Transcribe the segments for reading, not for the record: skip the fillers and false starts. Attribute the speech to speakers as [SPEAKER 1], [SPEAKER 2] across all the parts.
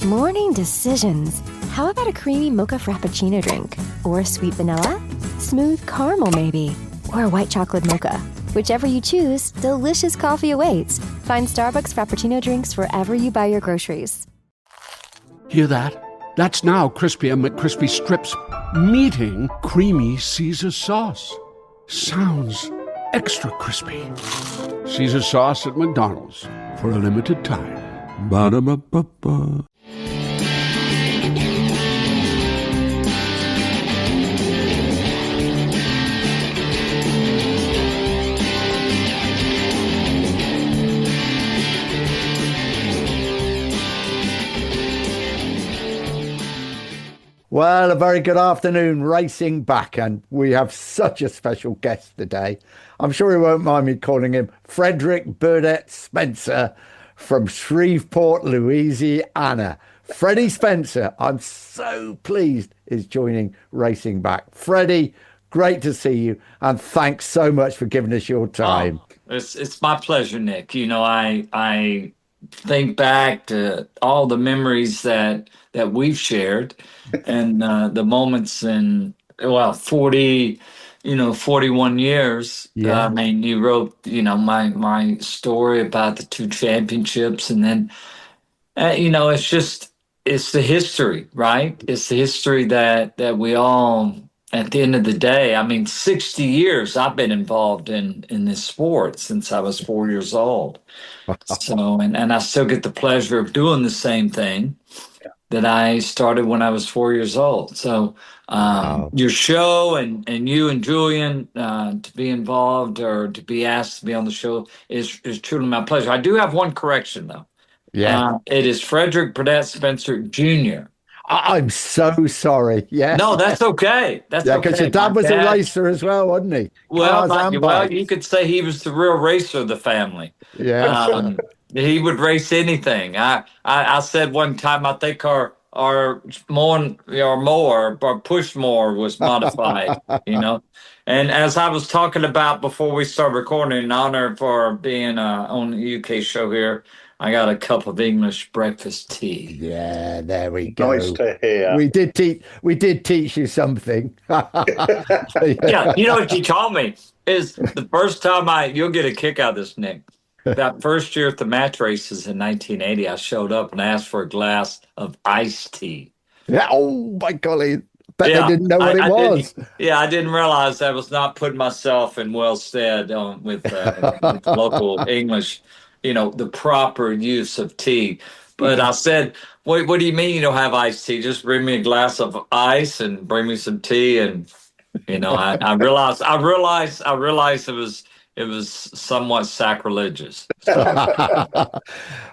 [SPEAKER 1] Morning decisions. How about a creamy mocha frappuccino drink? Or sweet vanilla? Smooth caramel, maybe? Or a white chocolate mocha? Whichever you choose, delicious coffee awaits. Find Starbucks Frappuccino drinks wherever you buy your groceries.
[SPEAKER 2] Hear that? That's now Crispy and McCrispy strips meeting Creamy Caesar sauce. Sounds extra crispy. Caesar sauce at McDonald's for a limited time. Ba-da-ba-ba-ba.
[SPEAKER 3] Well, a very good afternoon, racing back, and we have such a special guest today. I'm sure he won't mind me calling him Freddie Spencer from Shreveport, Louisiana. Freddie Spencer, I'm so pleased, is joining Racing Back. Freddie, great to see you, and thanks so much for giving us your time.
[SPEAKER 4] It's my pleasure, Nick. You know, I think back to all the memories that we've shared and the moments in 41 years.
[SPEAKER 3] Yeah.
[SPEAKER 4] I mean, you wrote, my story about the two championships, and then it's the history, right? It's the history that we all, at the end of the day, I mean, 60 years I've been involved in this sport since I was 4 years old. So, and I still get the pleasure of doing the same thing that I started when I was 4 years old. So your show and you and Julian to be involved or to be asked to be on the show is truly my pleasure. I do have one correction, though.
[SPEAKER 3] Yeah.
[SPEAKER 4] It is Frederick Burdett Spencer Jr.
[SPEAKER 3] I'm so sorry. Yeah.
[SPEAKER 4] No, that's okay.
[SPEAKER 3] Because your dad was a racer as well, wasn't he?
[SPEAKER 4] Well, you could say he was the real racer of the family.
[SPEAKER 3] Yeah.
[SPEAKER 4] He would race anything. I said one time, I think our push more was modified, And as I was talking about before we started recording, in honor for being on the UK show here, I got a cup of English breakfast tea.
[SPEAKER 3] Yeah, there we go.
[SPEAKER 5] Nice to hear.
[SPEAKER 3] We did teach you something.
[SPEAKER 4] Yeah, you know what you told me is the first time you'll get a kick out of this, Nick. That first year at the match races in 1980, I showed up and asked for a glass of iced tea.
[SPEAKER 3] Yeah, oh my golly. Bet they didn't know what it was.
[SPEAKER 4] I didn't realize I was not putting myself in well stead with local English, the proper use of tea. But I said, wait, what do you mean you don't have iced tea? Just bring me a glass of ice and bring me some tea. And, I realized it was somewhat sacrilegious.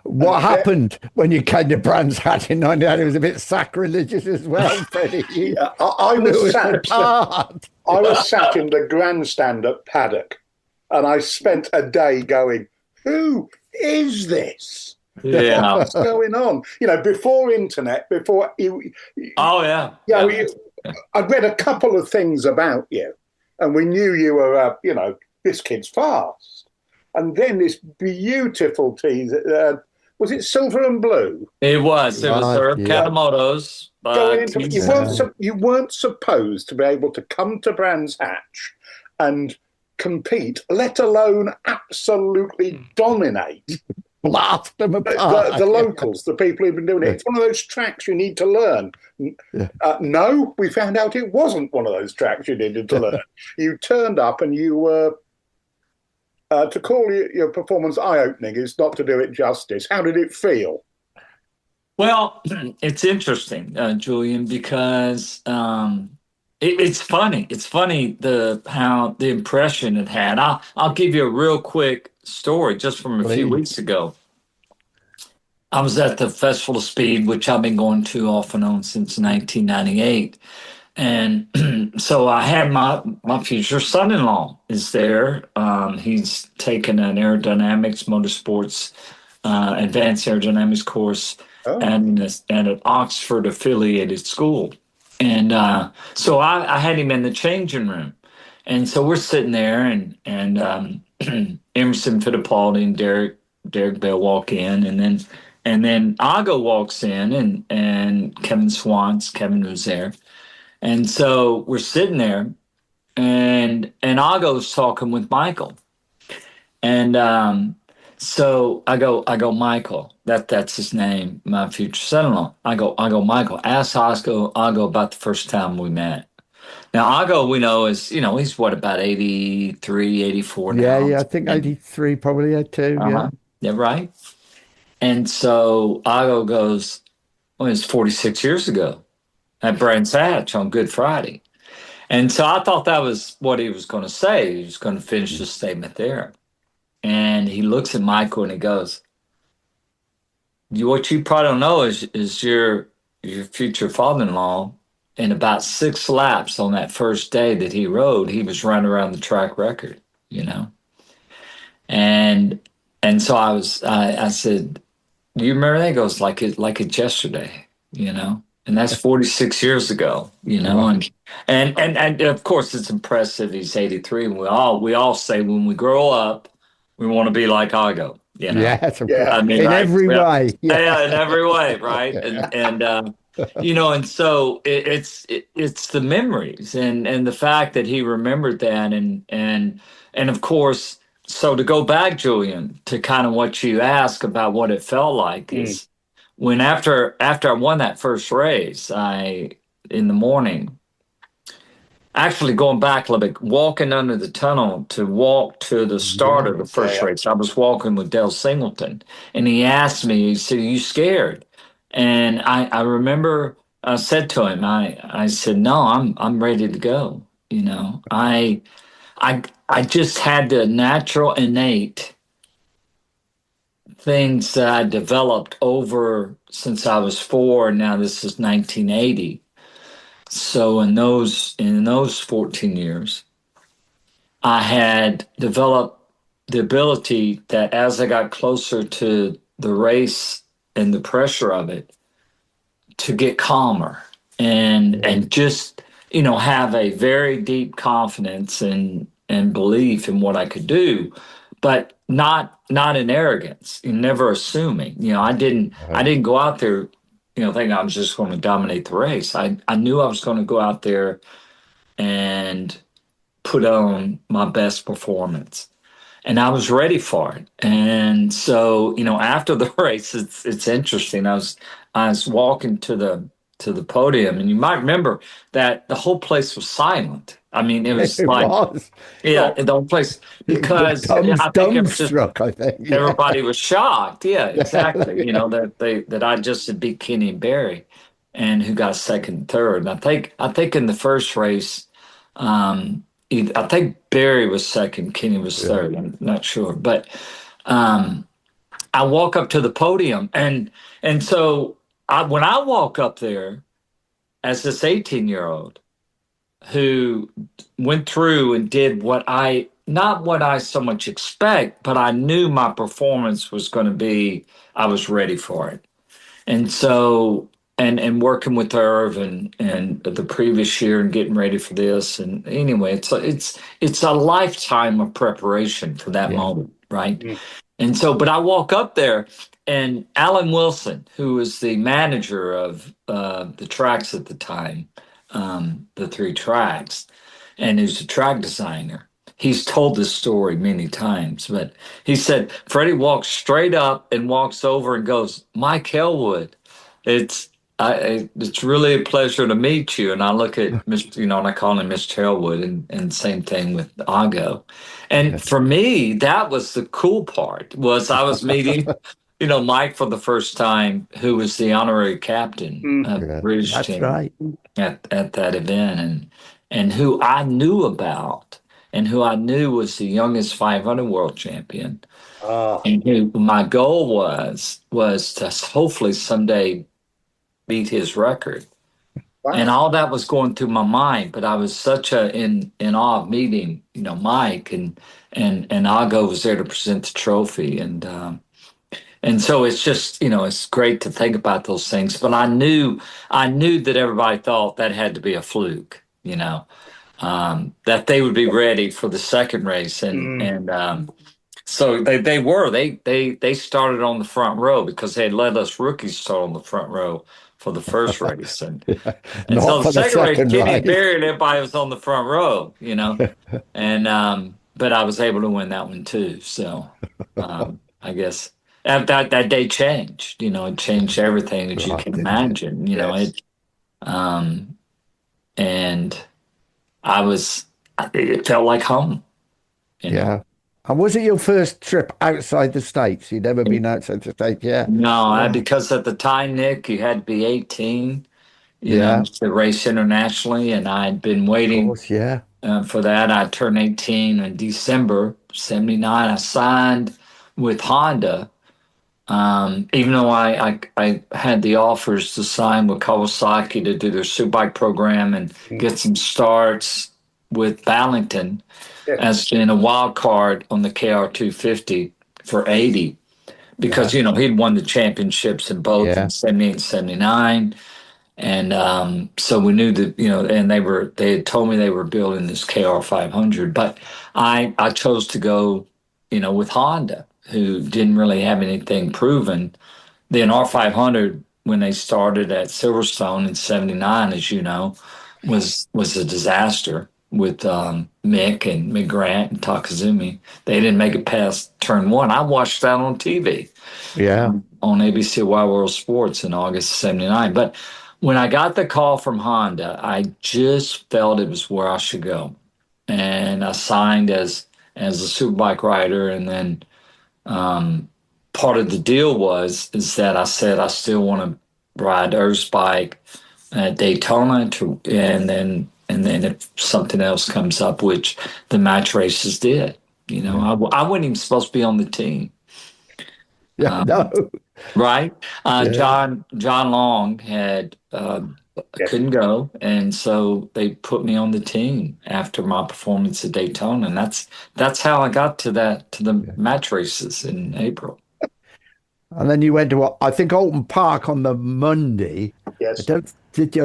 [SPEAKER 3] What happened when you came to Brands Hatch in 1990? It was a bit sacrilegious as well, Freddie.
[SPEAKER 5] Yeah, I was sat in the grandstand at Paddock, and I spent a day going, who is this?
[SPEAKER 4] Yeah.
[SPEAKER 5] What's going on? Before internet, before you.
[SPEAKER 4] Oh, yeah.
[SPEAKER 5] I'd read a couple of things about you, and we knew you were, this kid's fast. And then this beautiful tea, was it silver and blue?
[SPEAKER 4] It was. It was Herb Katamoto's.
[SPEAKER 5] You weren't supposed to be able to come to Brands Hatch and compete, let alone absolutely dominate.
[SPEAKER 3] Blast them apart.
[SPEAKER 5] The locals, the people who've been doing it. It's one of those tracks you need to learn. No, we found out it wasn't one of those tracks you needed to learn. You turned up and you were, to call your performance eye-opening is not to do it justice. How did it feel?
[SPEAKER 4] Well, it's interesting, Julian, because it's funny. It's funny how the impression it had. I'll give you a real quick story just from a few weeks ago. I was at the Festival of Speed, which I've been going to off and on since 1998. And so I had my future son-in-law is there. He's taken an aerodynamics, motorsports, advanced aerodynamics course at an Oxford affiliated school. And so I had him in the changing room. And so we're sitting there and Emerson Fittipaldi and Derek Bell walk in, and then And then Ago walks in, and Kevin was there. And so we're sitting there, and Ago's talking with Michael. And so I go, Michael, that's his name, my future son-in-law. I go, Michael, ask Ago about the first time we met. Now, Ago, we know is, he's what, about 83, 84 now?
[SPEAKER 3] Yeah, I think 83 probably had too.
[SPEAKER 4] Uh-huh. Yeah, right. And so Ago goes, well, it's 46 years ago at Brands Hatch on Good Friday. And so I thought that was what he was going to say. He was going to finish the statement there. And he looks at Michael and he goes, what you probably don't know is your future father-in-law, in about 6 laps on that first day that he rode, he was running around the track record, And so I said, do you remember that? He goes, like it's yesterday, and that's 46 years ago, and of course it's impressive. He's 83, and we all say when we grow up, we want to be like Ago,
[SPEAKER 3] Yeah,
[SPEAKER 4] I mean,
[SPEAKER 3] in every way.
[SPEAKER 4] Yeah, in every way, right? And so it's the memories and the fact that he remembered that, and of course. So to go back, Julian, to kind of what you asked about what it felt like is when after I won that first race, in the morning, actually going back a little bit, walking under the tunnel to walk to the start of the first race, I was walking with Dale Singleton, and he asked me, he said, "Are you scared?" And I remember I said to him, I said, "No, I'm ready to go." I just had the natural, innate things that I developed over since I was 4. Now this is 1980. So in those 14 years, I had developed the ability that as I got closer to the race and the pressure of it, to get calmer and just have a very deep confidence and belief in what I could do, but not in arrogance, never assuming. I didn't go out there, thinking I was just going to dominate the race. I knew I was going to go out there and put on my best performance, and I was ready for it. And so, after the race, it's interesting. I was walking to the podium, and you might remember that the whole place was silent. I mean, it was the whole place, because I think everybody was shocked. Yeah, exactly. that I just had beat Kenny and Barry, and who got second, third. And I think in the first race, I think Barry was second, Kenny was third. I'm not sure, but I walk up to the podium, and so when I walk up there as this 18-year-old who went through and did not what I so much expect, but I knew my performance was going to be, I was ready for it. And so, and working with Irv and the previous year and getting ready for this. And anyway, it's a lifetime of preparation for that moment, right? Mm. And so, but I walk up there, and Alan Wilson, who was the manager of the tracks at the time, the 3 tracks, and who's a track designer. He's told this story many times, but he said, Freddie walks straight up and walks over and goes, "Mike Elwood, it's really a pleasure to meet you." And I look at Mr., and I call him Mr. Elwood, and same thing with Ago. And for me, that was the cool part, was I was meeting Mike for the first time, who was the honorary captain of the British team at that event, and who I knew about, and who I knew was the youngest 500 world champion, and who my goal was to hopefully someday beat his record. Wow. And all that was going through my mind, but I was such in awe of meeting, Mike, and Ago was there to present the trophy, and so it's just, it's great to think about those things. But I knew that everybody thought that had to be a fluke, that they would be ready for the second race. And So they started on the front row because they had let us rookies start on the front row for the first race, and so
[SPEAKER 3] Not
[SPEAKER 4] the
[SPEAKER 3] for the
[SPEAKER 4] second race,
[SPEAKER 3] second
[SPEAKER 4] Kenny
[SPEAKER 3] race.
[SPEAKER 4] Barry and everybody was on the front row, and but I was able to win that one too. So I guess that day changed, it changed everything that you
[SPEAKER 3] Right,
[SPEAKER 4] can
[SPEAKER 3] didn't it?
[SPEAKER 4] imagine,
[SPEAKER 5] Yes.
[SPEAKER 4] um, and it felt like home,
[SPEAKER 3] Yeah. And was it your first trip outside the States? You'd never been outside the States? Yeah.
[SPEAKER 4] No,
[SPEAKER 3] Wow.
[SPEAKER 4] because at the time, Nick, you had to be 18,
[SPEAKER 3] Yeah.
[SPEAKER 4] to race internationally, and I'd been
[SPEAKER 3] Of
[SPEAKER 4] waiting
[SPEAKER 3] course. Yeah.
[SPEAKER 4] for that. I turned 18 in December '79. I signed with Honda, even though I had the offers to sign with Kawasaki to do their Superbike program and get some starts with Ballington
[SPEAKER 5] Yeah.
[SPEAKER 4] as in a wild card on the KR 250 for 80. Because he'd won the championships in both
[SPEAKER 3] Yeah.
[SPEAKER 4] in '78 and '79, and so we knew that and they had told me they were building this KR 500, but I chose to go with Honda, who didn't really have anything proven. The NR 500, when they started at Silverstone in '79, as you know, was a disaster with Mick Grant and Takazumi. They didn't make it past turn one. I watched that on TV
[SPEAKER 3] Yeah.
[SPEAKER 4] on ABC Wide World Sports in August of '79. But when I got the call from Honda, I just felt it was where I should go, and I signed as a superbike rider. And then part of the deal is that I said I still want to ride Earth's bike at Daytona, and then if something else comes up, which the match races did. I wasn't even supposed to be on the team.
[SPEAKER 3] Yeah. No.
[SPEAKER 4] Right.
[SPEAKER 3] Yeah.
[SPEAKER 4] John Long had couldn't go, and so they put me on the team after my performance at Daytona, and that's how I got to the match races in April.
[SPEAKER 3] And then you went to, I think, Alton Park on the Monday.
[SPEAKER 5] Yes.
[SPEAKER 3] I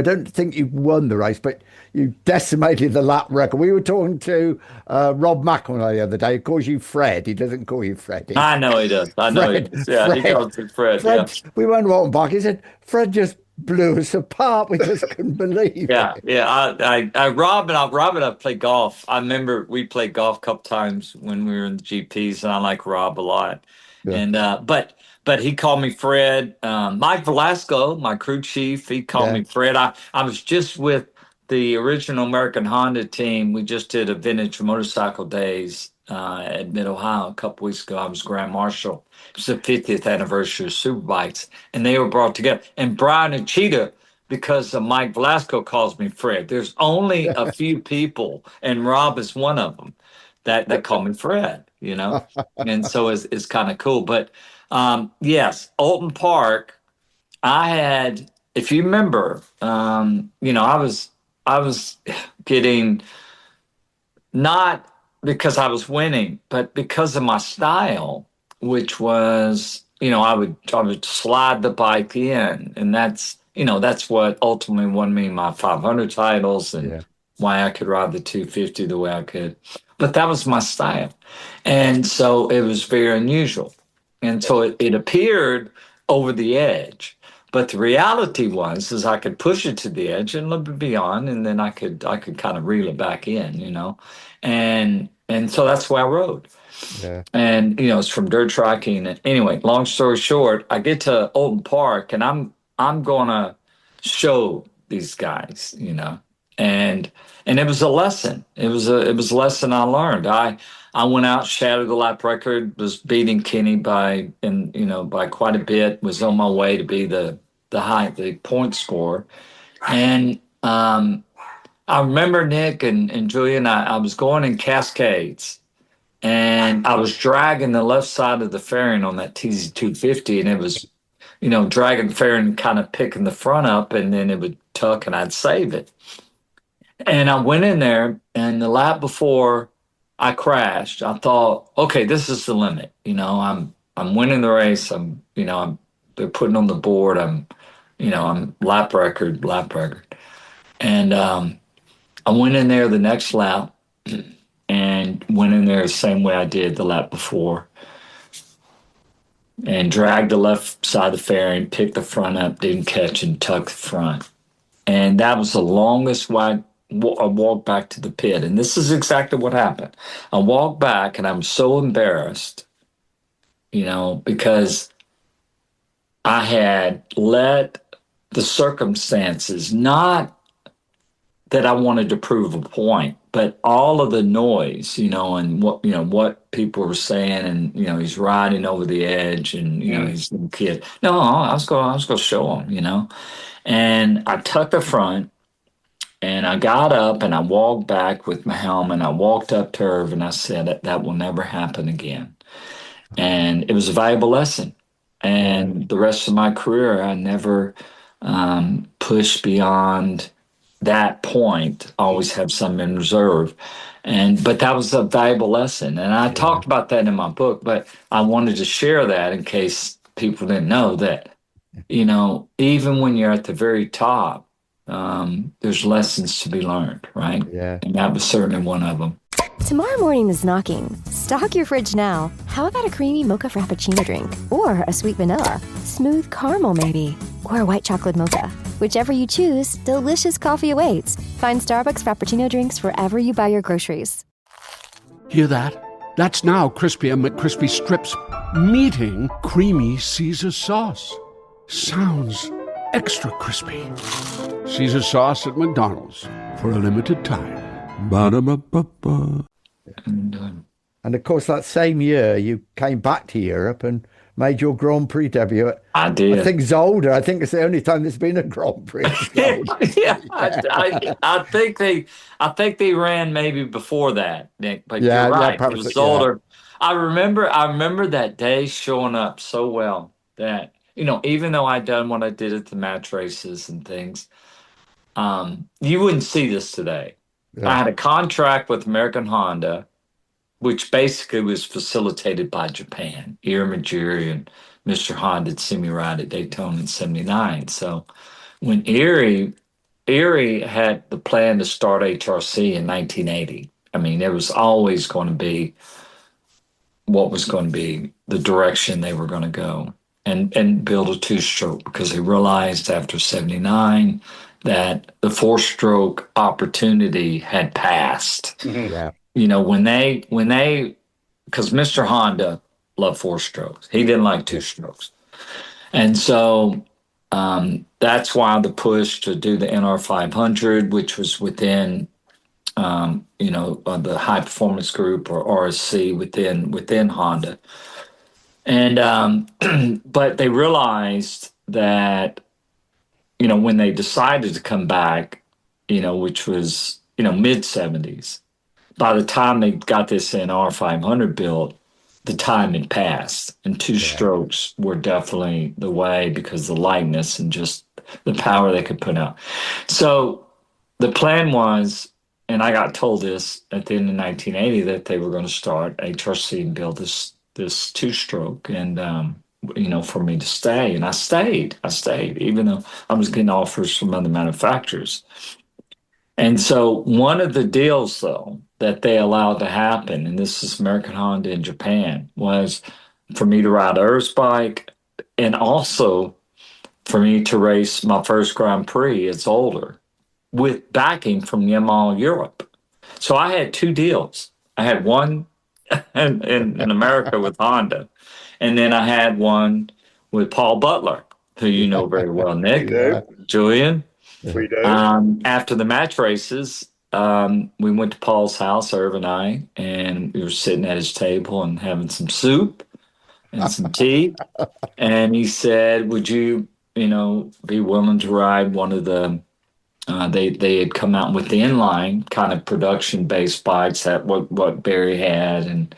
[SPEAKER 3] don't think you won the race, but you decimated the lap record. We were talking to Rob McElroy the other day. He calls you Fred. He doesn't call you Freddie.
[SPEAKER 4] I know he does. I know he does. Yeah, he calls it Fred. Yeah.
[SPEAKER 3] We went to Alton Park. He said, Fred just blew us apart. We just couldn't believe
[SPEAKER 4] Yeah,
[SPEAKER 3] it.
[SPEAKER 4] yeah. Rob and I played golf. I remember we played golf a couple times when we were in the GPs, and I like Rob a lot.
[SPEAKER 3] Yeah.
[SPEAKER 4] And but he called me Fred. Mike Velasco, my crew chief, he called me Fred. I was just with the original American Honda team. We just did a vintage motorcycle days at Mid Ohio a couple weeks ago. I was Grand Marshal. It was the 50th anniversary of Superbikes, and they were brought together. And Brian and Cheetah, because Mike Velasco calls me Fred. There's only a few people, and Rob is one of them, that call me Fred. And so it's kind of cool. But yes, Alton Park. I had, if you remember, I was getting, not because I was winning, but because of my style, which was, I would slide the bike in, and that's what ultimately won me my 500 titles, and why I could ride the 250 the way I could. But that was my style, and so it was very unusual, and so it appeared over the edge. But the reality is I could push it to the edge and a little bit beyond, and then I could kind of reel it back in, and so that's why I rode.
[SPEAKER 3] Yeah.
[SPEAKER 4] And it's from dirt tracking. And anyway, long story short, I get to Alton Park, and I'm gonna show these guys, and it was a lesson. It was a lesson I learned. I went out, shattered the lap record, was beating Kenny by quite a bit, was on my way to be the point scorer. And I remember Nick and Julian, I was going in Cascades, and I was dragging the left side of the fairing on that TZ250, and it was, dragging the fairing, kind of picking the front up, and then it would tuck and I'd save it. And I went in there, and the lap before I crashed, I thought, okay, this is the limit. I'm winning the race. They're putting on the board. I'm lap record. And I went in there the next lap and went in there the same way I did the lap before. and dragged the left side of the fairing, picked the front up, didn't catch, and tucked the front. And that was the longest walk back to the pit. And this is exactly what happened. I walked back, and I'm so embarrassed, because I had let the circumstances, not that I wanted to prove a point, but all of the noise, and what people were saying, and he's riding over the edge, and he's a little kid. No, I was going to show him, and I tucked the front, and I got up, and I walked back with my helmet. And I walked up to Irv, and I said, that will never happen again. And it was a valuable lesson. And the rest of my career, I never pushed beyond that point. Always have some in reserve. But that was a valuable lesson. And I talked about that in my book, but I wanted to share that in case people didn't know that, even when you're at the very top, there's lessons to be learned, right?
[SPEAKER 3] Yeah.
[SPEAKER 4] And that was certainly one of them.
[SPEAKER 1] Tomorrow morning is knocking. Stock your fridge now. How about a creamy mocha frappuccino drink? Or a sweet vanilla? Smooth caramel, maybe? Or a white chocolate mocha? Whichever you choose, delicious coffee awaits. Find Starbucks Frappuccino drinks wherever you buy your groceries.
[SPEAKER 2] Hear that? That's now Crispy and McCrispy strips meeting creamy Caesar sauce. Sounds extra crispy. Caesar sauce at McDonald's for a limited time. Ba-da-ba-ba-ba.
[SPEAKER 3] And of course, that same year, you came back to Europe and made your Grand Prix debut.
[SPEAKER 4] I did.
[SPEAKER 3] I think Zolder. I think it's the only time there's been a Grand Prix.
[SPEAKER 4] I think they ran maybe before that, Nick. But
[SPEAKER 3] Yeah,
[SPEAKER 4] you're right.
[SPEAKER 3] yeah,
[SPEAKER 4] It was
[SPEAKER 3] probably,
[SPEAKER 4] Zolder. I remember that day showing up so well that even though I'd done what I did at the match races and things, you wouldn't see this today.
[SPEAKER 3] Yeah.
[SPEAKER 4] I had a contract with American Honda, which basically was facilitated by Japan. Ira Majiri and Mr. Honda had seen me ride at Daytona in '79. So when Erie had the plan to start HRC in 1980, I mean, there was always going to be what was going to be the direction they were going to go and build a two-stroke, because they realized after '79 that the four-stroke opportunity had passed.
[SPEAKER 3] Yeah.
[SPEAKER 4] When they, because Mr. Honda loved four strokes. He didn't like two strokes. And so that's why the push to do the NR 500, which was within, the high performance group, or RSC within Honda. And, but they realized that, when they decided to come back, which was, mid 70s, by the time they got this NR 500 built, the time had passed, and two strokes were definitely the way, because of the lightness and just the power they could put out. So the plan was, and I got told this at the end of 1980, that they were going to start HRC and build this two-stroke, and for me to stay. And I stayed, even though I was getting offers from other manufacturers. And so one of the deals, though, that they allowed to happen, and this is American Honda in Japan, was for me to ride Irv's bike, and also for me to race my first Grand Prix at Zolder with backing from Yamaha Europe. So I had two deals. I had one in America with Honda, and then I had one with Paul Butler, who you know very well, Nick. Julian.
[SPEAKER 5] We do.
[SPEAKER 4] After the match races, we went to Paul's house, Irv and I, and we were sitting at his table and having some soup and some tea. And he said, would you, be willing to ride one of the, they had come out with the inline kind of production-based bikes, that what Barry had.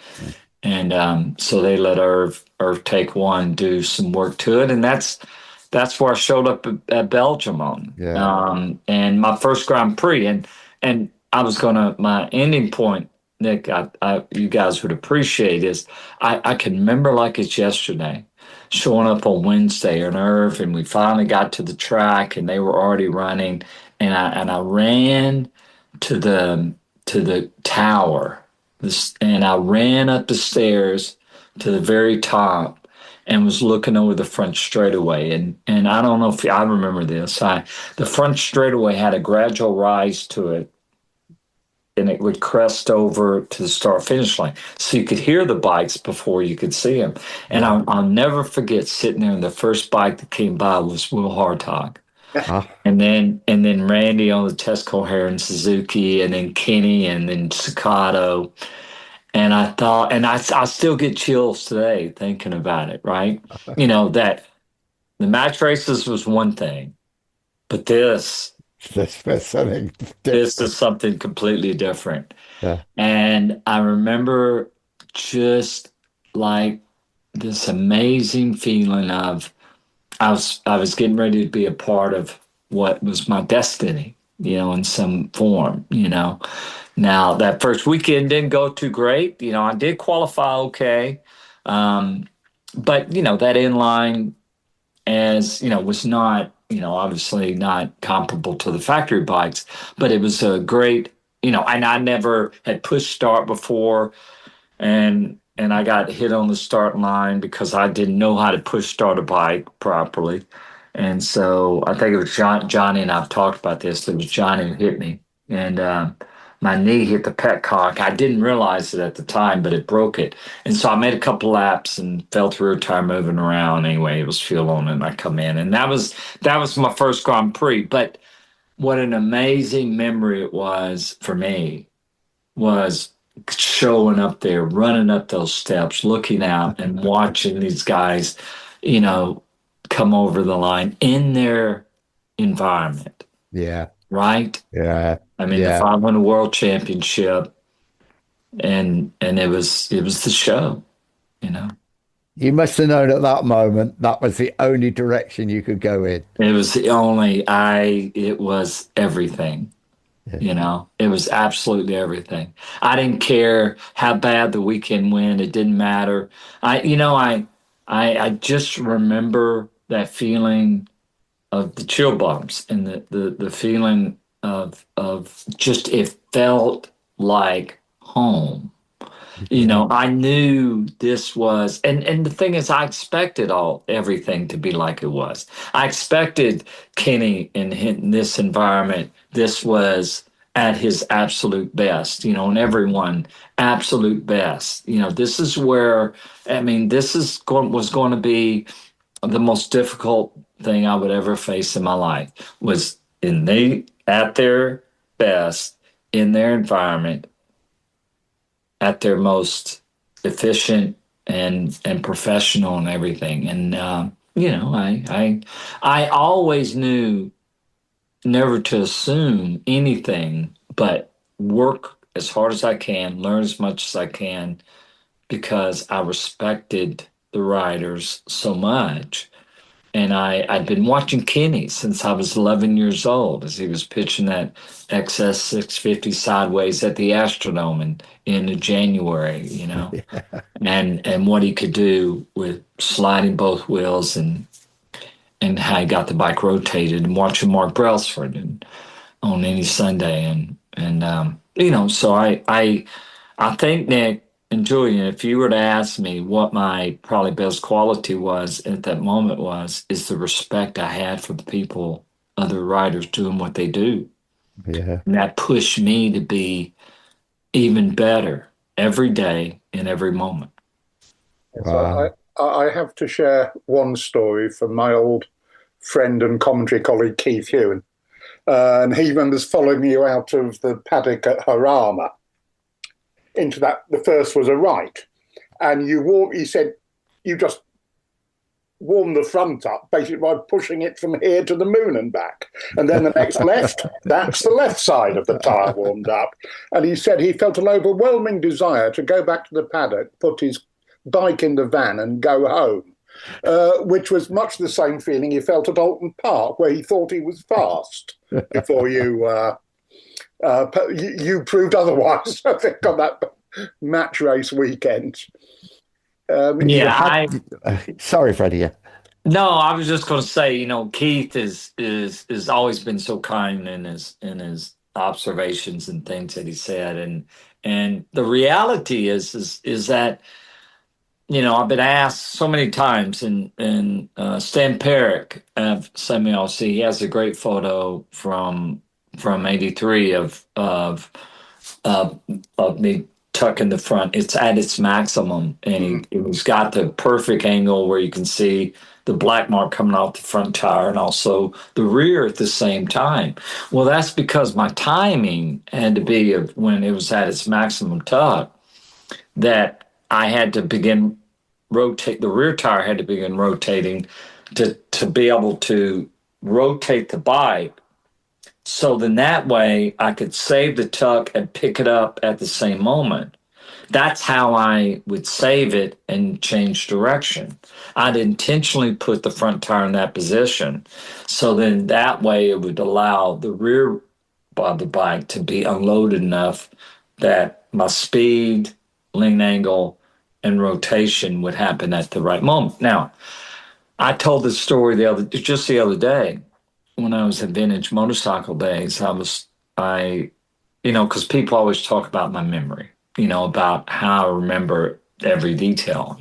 [SPEAKER 4] And so they let Irv take one, do some work to it. And that's where I showed up at Belgium on. Yeah. And my first Grand Prix. And I was my ending point, Nick, you guys would appreciate, is I can remember like it's yesterday, showing up on Wednesday in Irv, and we finally got to the track, and they were already running. And I ran to the tower, and I ran up the stairs to the very top. and was looking over the front straightaway. And I don't know if I remember this. The front straightaway had a gradual rise to it, and it would crest over to the start finish line. So you could hear the bikes before you could see them. And I'll never forget sitting there, and the first bike that came by was Will Hartog. And then Randy on the Tesco Heron Suzuki, and then Kenny, and then Staccato. And I thought, and I still get chills today thinking about it, right? That the match races was one thing, but this is something completely different.
[SPEAKER 3] Yeah.
[SPEAKER 4] And I remember just like this amazing feeling of I was getting ready to be a part of what was my destiny, in some form, Now, that first weekend didn't go too great. I did qualify okay. But, that inline was not, obviously not comparable to the factory bikes, but it was a great, and I never had pushed start before. And I got hit on the start line because I didn't know how to push start a bike properly. And so I think it was Johnny, and I've talked about this. It was Johnny who hit me. And my knee hit the petcock. I didn't realize it at the time, but it broke it. And so I made a couple laps and felt the rear tire moving around. Anyway, it was fuel on it, and I come in. And that was my first Grand Prix. But what an amazing memory it was for me was showing up there, running up those steps, looking out and watching these guys, come over the line in their environment.
[SPEAKER 3] Yeah.
[SPEAKER 4] Right?
[SPEAKER 3] Yeah.
[SPEAKER 4] I mean, the 500 World Championship, and it was the show,
[SPEAKER 3] You must have known at that moment that was the only direction you could go in.
[SPEAKER 4] It was it was everything. It was absolutely everything. I didn't care how bad the weekend went. It didn't matter. I just remember that feeling of the chill bumps and the feeling of just, it felt like home. I knew this was, and the thing is, I expected everything to be like it was. I expected Kenny in this environment. This was at his absolute best, and everyone absolute best. This is where, this was going to be the most difficult thing I would ever face in my life, was at their best, in their environment, at their most efficient and professional and everything. And I always knew never to assume anything, but work as hard as I can, learn as much as I can, because I respected the riders so much. And I'd been watching Kenny since I was 11 years old, as he was pitching that XS 650 sideways at the Astrodome in January, and what he could do with sliding both wheels and how he got the bike rotated, and watching Mark Brailsford on any Sunday. So I think, Nick and Julian, if you were to ask me what my probably best quality was at that moment is the respect I had for the people, other riders doing what they do.
[SPEAKER 3] Yeah.
[SPEAKER 4] And that pushed me to be even better every day in every moment.
[SPEAKER 3] Wow.
[SPEAKER 5] So I have to share one story from my old friend and commentary colleague, Keith Hewen. And he remembers following you out of the paddock at Harama into that. The first was a right, and he said you just warm the front up basically by pushing it from here to the moon and back, and then the next left, that's the left side of the tyre warmed up. And he said he felt an overwhelming desire to go back to the paddock, put his bike in the van and go home, which was much the same feeling he felt at Alton Park, where he thought he was fast before you proved otherwise, I think, on that match race weekend.
[SPEAKER 3] Sorry, Freddie. Yeah.
[SPEAKER 4] No, I was just going to say, Keith is always been so kind in his observations and things that he said, and the reality is that, I've been asked so many times, and Stan Perrick of Semi LC, he has a great photo from '83 of me tucking the front. It's at its maximum, and he's got the perfect angle where you can see the black mark coming off the front tire and also the rear at the same time. Well, that's because my timing had to be when it was at its maximum tuck, that I had to begin rotate, the rear tire had to begin rotating to be able to rotate the bike. So then that way I could save the tuck and pick it up at the same moment. That's how I would save it and change direction. I'd intentionally put the front tire in that position. So then that way it would allow the rear of the bike to be unloaded enough that my speed, lean angle, and rotation would happen at the right moment. Now, I told this story just the other day when I was at Vintage Motorcycle Days. Because people always talk about my memory, about how I remember every detail.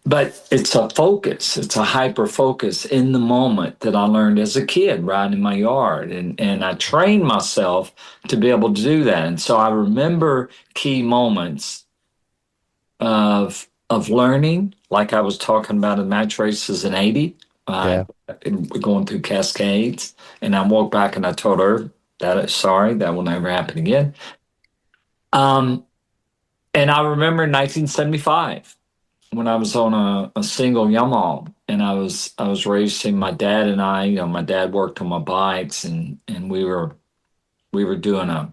[SPEAKER 4] But it's a focus. It's a hyper focus in the moment that I learned as a kid riding in my yard. And I trained myself to be able to do that. And so I remember key moments of learning, like I was talking about in match races in '80, going through Cascades. And I walked back and I told her that will never happen again. And I remember in 1975, when I was on a single Yamaha, and I was racing. My dad and I, my dad worked on my bikes, and we were doing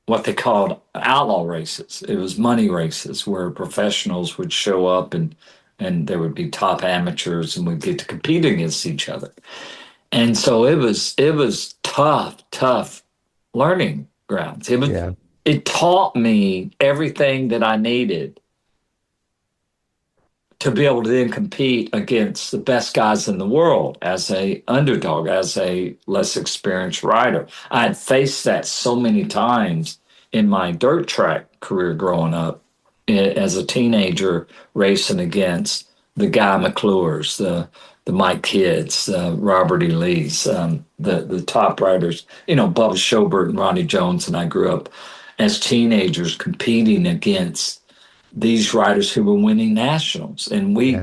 [SPEAKER 4] what they called outlaw races. It was money races where professionals would show up, and there would be top amateurs, and we'd get to compete against each other. And so it was tough learning grounds. It taught me everything that I needed to be able to then compete against the best guys in the world as a underdog, as a less experienced rider. I had faced that so many times in my dirt track career growing up, as a teenager, racing against the Guy McClures, the Mike Kidds, Robert E. Lees, the top riders, Bubba Schobert and Ronnie Jones. And I grew up as teenagers competing against these riders who were winning nationals, and we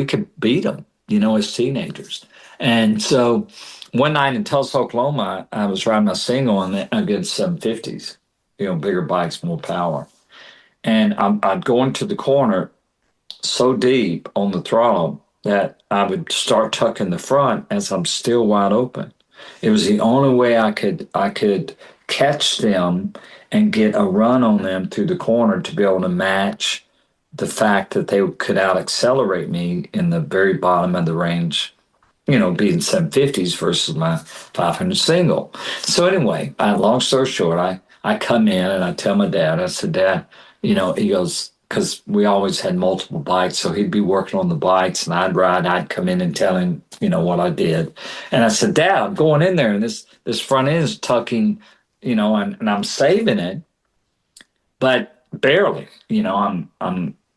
[SPEAKER 4] could beat them, as teenagers. And so one night in Tulsa, Oklahoma, I was riding a single against 750s, bigger bikes, more power. And I'd go into the corner so deep on the throttle that I would start tucking the front as I'm still wide open. It was the only way I could catch them and get a run on them through the corner to be able to match the fact that they could out-accelerate me in the very bottom of the range, being 750s versus my 500 single. So anyway, long story short, I come in and I tell my dad, I said, Dad, he goes, because we always had multiple bikes, so he'd be working on the bikes and I'd ride, I'd come in and tell him, what I did. And I said, Dad, I'm going in there and this front end is tucking, and I'm saving it, but barely, I'm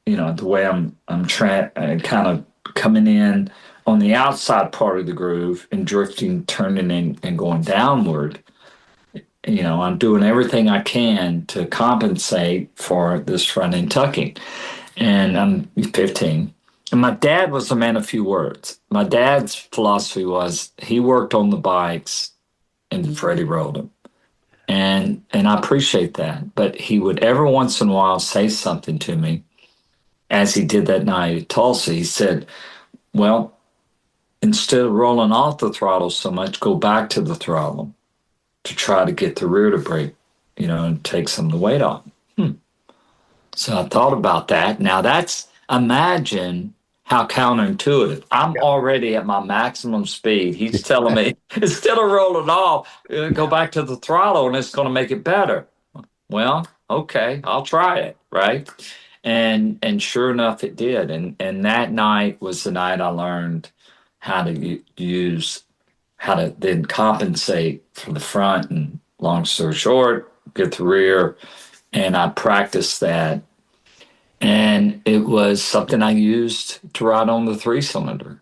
[SPEAKER 4] the way I'm kind of coming in on the outside part of the groove and drifting, turning and going downward. I'm doing everything I can to compensate for this front end tucking. And I'm 15. And my dad was a man of few words. My dad's philosophy was he worked on the bikes and Freddie rode them. And I appreciate that. But he would every once in a while say something to me, as he did that night at Tulsa. He said, well, instead of rolling off the throttle so much, go back to the throttle to try to get the rear to brake, and take some of the weight off. So I thought about that. Now imagine how counterintuitive. I'm already at my maximum speed. He's telling me, instead of rolling off, go back to the throttle and it's going to make it better. Well, okay, I'll try it, right? And sure enough, it did. And that night was the night I learned how to how to then compensate for the front, and long story short, get the rear. And I practiced that. And it was something I used to ride on the 3-cylinder,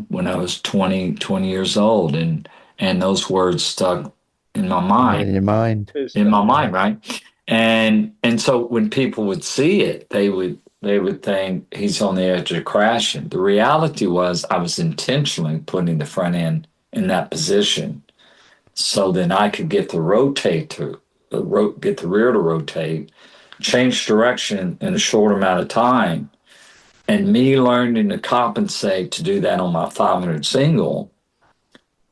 [SPEAKER 4] when I was 20 years old. And those words stuck in my mind.
[SPEAKER 3] In your mind.
[SPEAKER 4] In my mind, right? And so when people would see it, they would think he's on the edge of crashing. The reality was I was intentionally putting the front end in that position so then I could get the get the rear to rotate, change direction in a short amount of time. And me learning to compensate to do that on my 500 single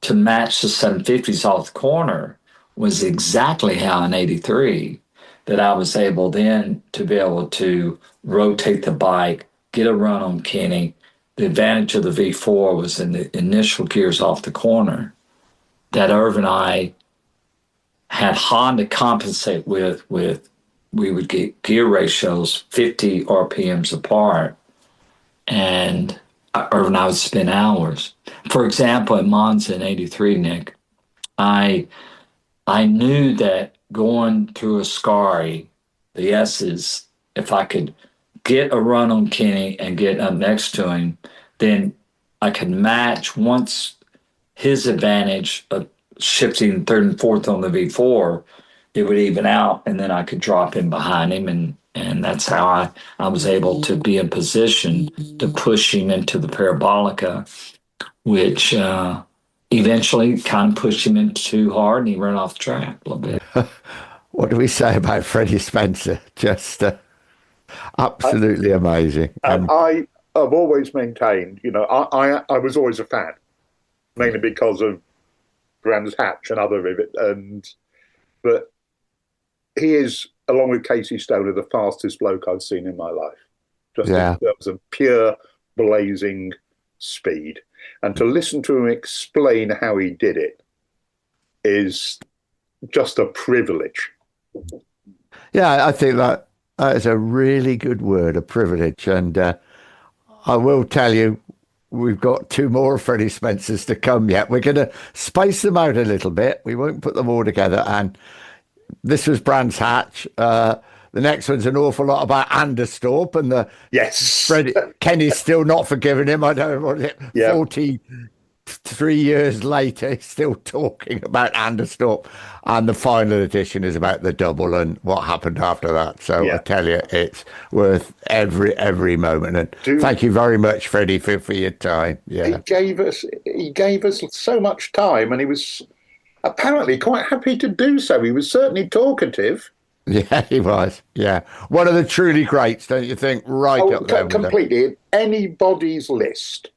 [SPEAKER 4] to match the 750s off the corner was exactly how in 83 that I was able then to be able to rotate the bike, get a run on Kenny. The advantage of the V4 was in the initial gears off the corner that Irv and I had Honda compensate with. We would get gear ratios 50 RPMs apart, and Irv and I would spend hours. For example, at Monza in 83, Nick, I knew that going through a Ascari, the S's, if I could get a run on Kenny and get up next to him, then I could match once his advantage of shifting third and fourth on the V4, it would even out, and then I could drop in behind him, and that's how I was able to be in position to push him into the Parabolica, which eventually kind of pushed him in too hard, and he ran off the track a little bit.
[SPEAKER 3] What do we say about Freddie Spencer? Just absolutely amazing.
[SPEAKER 5] I have always maintained, I was always a fan, mainly because of Brands Hatch and other but he is, along with Casey Stoner, the fastest bloke I've seen in my life. Just in terms of pure blazing speed. And to listen to him explain how he did it is just a privilege.
[SPEAKER 3] Yeah, I think that is a really good word, a privilege. And I will tell you, we've got 2 more Freddie Spencers to come yet. We're going to space them out a little bit. We won't put them all together. And this was Brands Hatch. The next one's an awful lot about Anderstorp, and Kenny's still not forgiven him. I don't know what it. 43 years later, he's still talking about Anderstorp, and the final edition is about the double and what happened after that. So I tell you, it's worth every moment. And thank you very much, Freddie, for your time. Yeah,
[SPEAKER 5] he gave us so much time, and he was apparently quite happy to do so. He was certainly talkative.
[SPEAKER 3] Yeah, he was. Yeah, one of the truly greats, don't you think? Right up there.
[SPEAKER 5] Completely. Anybody's list.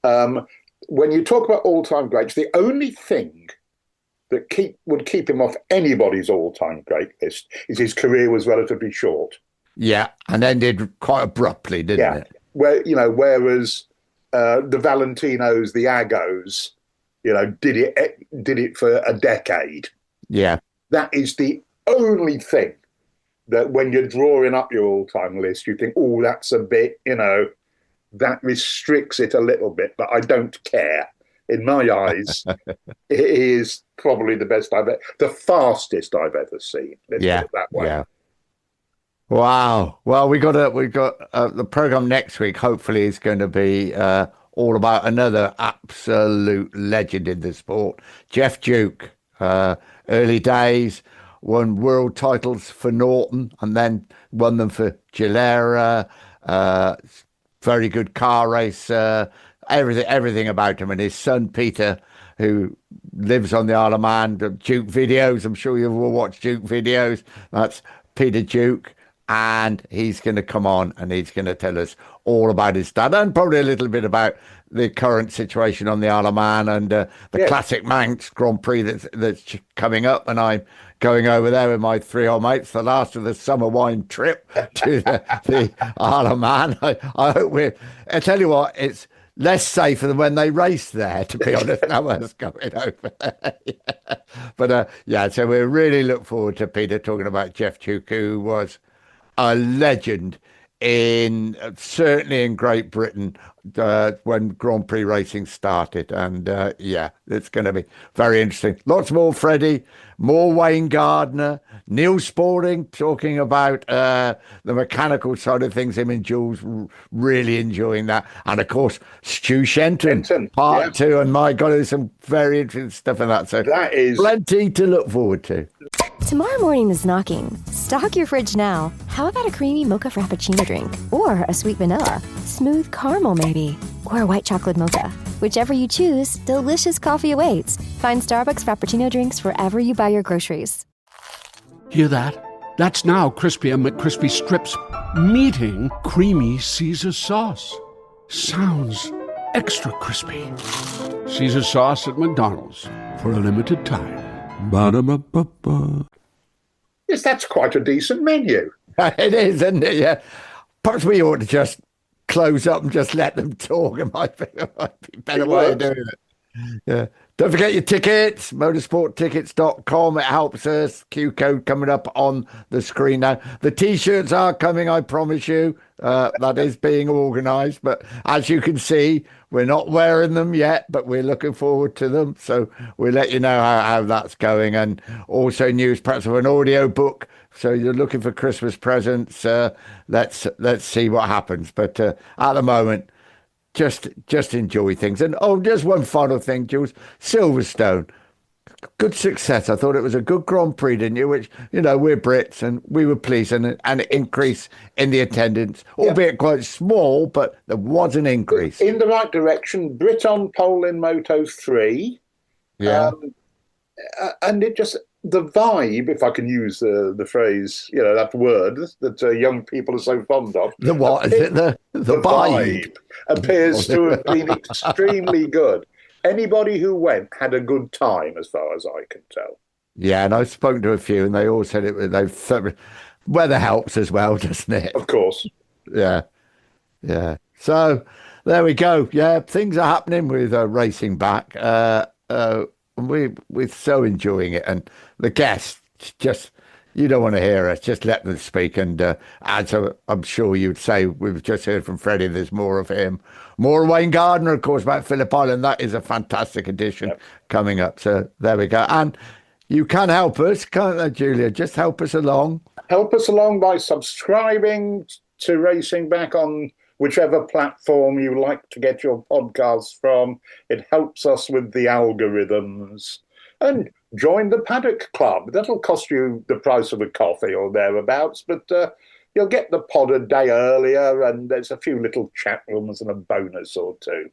[SPEAKER 5] When you talk about all-time greats, the only thing that would keep him off anybody's all-time great list is his career was relatively short.
[SPEAKER 3] Yeah, and ended quite abruptly, didn't it?
[SPEAKER 5] Whereas the Valentinos, the Agos, did it for a decade.
[SPEAKER 3] Yeah,
[SPEAKER 5] that is the only thing that when you're drawing up your all-time list, you think, oh, that's a bit, that restricts it a little bit, but I don't care. In my eyes, it is probably the fastest I've ever seen. Let's put it that way.
[SPEAKER 3] Yeah. Wow. Well, we got the program next week. Hopefully, is going to be all about another absolute legend in the sport, Jeff Duke. Early days, won world titles for Norton, and then won them for Gilera. Very good car racer. Everything about him, and his son Peter, who lives on the Isle of Man. Duke videos. I'm sure you've all watched Duke videos. That's Peter Duke. And he's going to come on and he's going to tell us all about his dad and probably a little bit about the current situation on the Isle of Man and the Classic Manx Grand Prix that's coming up. And I'm going over there with my 3 old mates, the last of the summer wine trip to the Isle of Man. I hope I tell you what, it's less safer than when they race there, to be honest. Now us going over there. But so we really look forward to Peter talking about Jeff Duke, who was a legend certainly in Great Britain when Grand Prix racing started. And yeah, it's going to be very interesting. Lots more Freddie, more Wayne Gardner, Neil Spaulding talking about the mechanical side of things, him and Jules really enjoying that. And of course, Stu Shenton, part 2. And my God, there's some very interesting stuff in that. So
[SPEAKER 5] that is
[SPEAKER 3] plenty to look forward to.
[SPEAKER 1] Tomorrow morning is knocking. Stock your fridge now. How about a creamy mocha frappuccino drink? Or a sweet vanilla? Smooth caramel, maybe? Or a white chocolate mocha? Whichever you choose, delicious coffee awaits. Find Starbucks Frappuccino drinks wherever you buy your groceries.
[SPEAKER 2] Hear that? That's now Crispy and McCrispy strips meeting creamy Caesar sauce. Sounds extra crispy. Caesar sauce at McDonald's for a limited time. Ba-da-ba-ba-ba.
[SPEAKER 5] Yes, that's quite a decent menu.
[SPEAKER 3] It is, isn't it? Yeah. Perhaps we ought to just close up and just let them talk. It might be a better way of doing it. Yeah. Don't forget your tickets, motorsporttickets.com. It helps us. Q code coming up on the screen now. The T-shirts are coming, I promise you. That is being organised. But as you can see, we're not wearing them yet, but we're looking forward to them. So we'll let you know how that's going. And also news, perhaps of an audio book. So you're looking for Christmas presents. Let's see what happens. But at the moment, just enjoy things. And just one final thing, Jules. Silverstone, good success. I thought it was a good Grand Prix, didn't you? Which, we're Brits and we were pleased, and an increase in the attendance, albeit quite small, but there was an increase.
[SPEAKER 5] In the right direction. Brit on pole in Moto 3.
[SPEAKER 3] Yeah.
[SPEAKER 5] And it just, the vibe, if I can use the phrase, that word that young people are so fond of.
[SPEAKER 3] The what is it? The vibe
[SPEAKER 5] appears to have been extremely good. Anybody who went had a good time, as far as I can tell.
[SPEAKER 3] Yeah, and I've spoken to a few, and they all said weather helps as well, doesn't it?
[SPEAKER 5] Of course.
[SPEAKER 3] Yeah. So there we go. Yeah, things are happening with racing back. We're so enjoying it, and the guests just, you don't want to hear us, just let them speak. And as I'm sure you'd say, we've just heard from Freddie, there's more of him, more Wayne Gardner, of course, about Phillip Island. That is a fantastic edition coming up. So there we go. And you can help us, can't you, Julia? Just help us along.
[SPEAKER 5] Help us along by subscribing to Racing Back on whichever platform you like to get your podcasts from. It helps us with the algorithms. And join the Paddock Club. That'll cost you the price of a coffee or thereabouts, but you'll get the pod a day earlier, and there's a few little chat rooms and a bonus or two.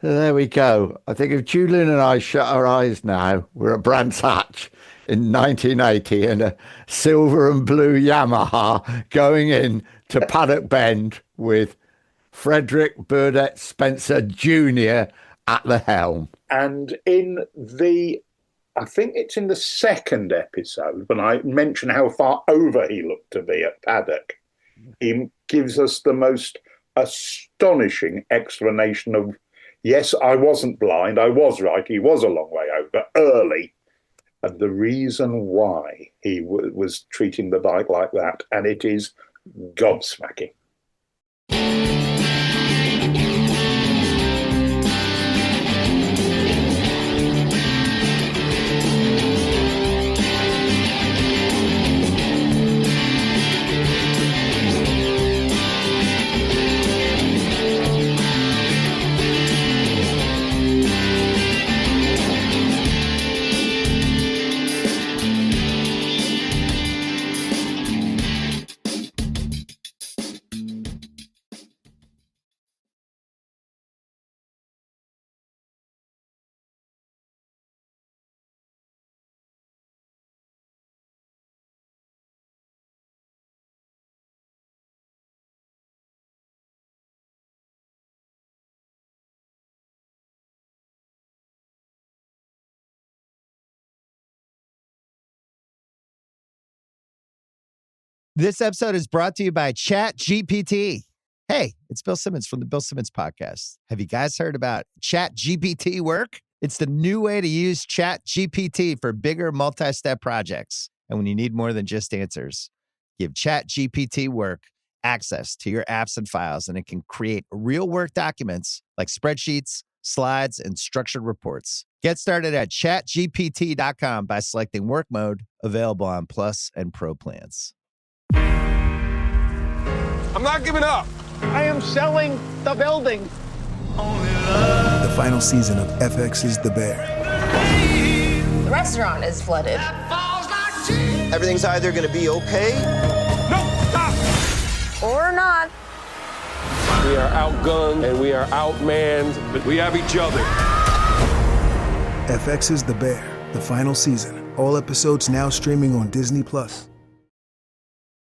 [SPEAKER 3] There we go. I think if Julian and I shut our eyes now, we're at Brands Hatch in 1980 in a silver and blue Yamaha going in to Paddock Bend with Frederick Burdett Spencer Jr. at the helm.
[SPEAKER 5] And I think it's in the second episode, when I mention how far over he looked to be at Paddock, he gives us the most astonishing explanation of, yes, I wasn't blind, I was right, he was a long way over, early, and the reason why he was treating the bike like that, and it is gobsmacking.
[SPEAKER 6] This episode is brought to you by ChatGPT. Hey, it's Bill Simmons from the Bill Simmons Podcast. Have you guys heard about ChatGPT work? It's the new way to use ChatGPT for bigger multi-step projects. And when you need more than just answers, give ChatGPT work access to your apps and files, and it can create real work documents like spreadsheets, slides, and structured reports. Get started at chatgpt.com by selecting work mode, available on Plus and Pro plans.
[SPEAKER 7] I'm not giving up. I am selling the building.
[SPEAKER 8] The final season of FX's The Bear.
[SPEAKER 9] The restaurant is flooded.
[SPEAKER 10] Everything's either going to be okay.
[SPEAKER 7] No, stop!
[SPEAKER 9] Or not.
[SPEAKER 7] We are outgunned and we are outmanned, but we have each other.
[SPEAKER 8] FX's The Bear, the final season. All episodes now streaming on Disney+.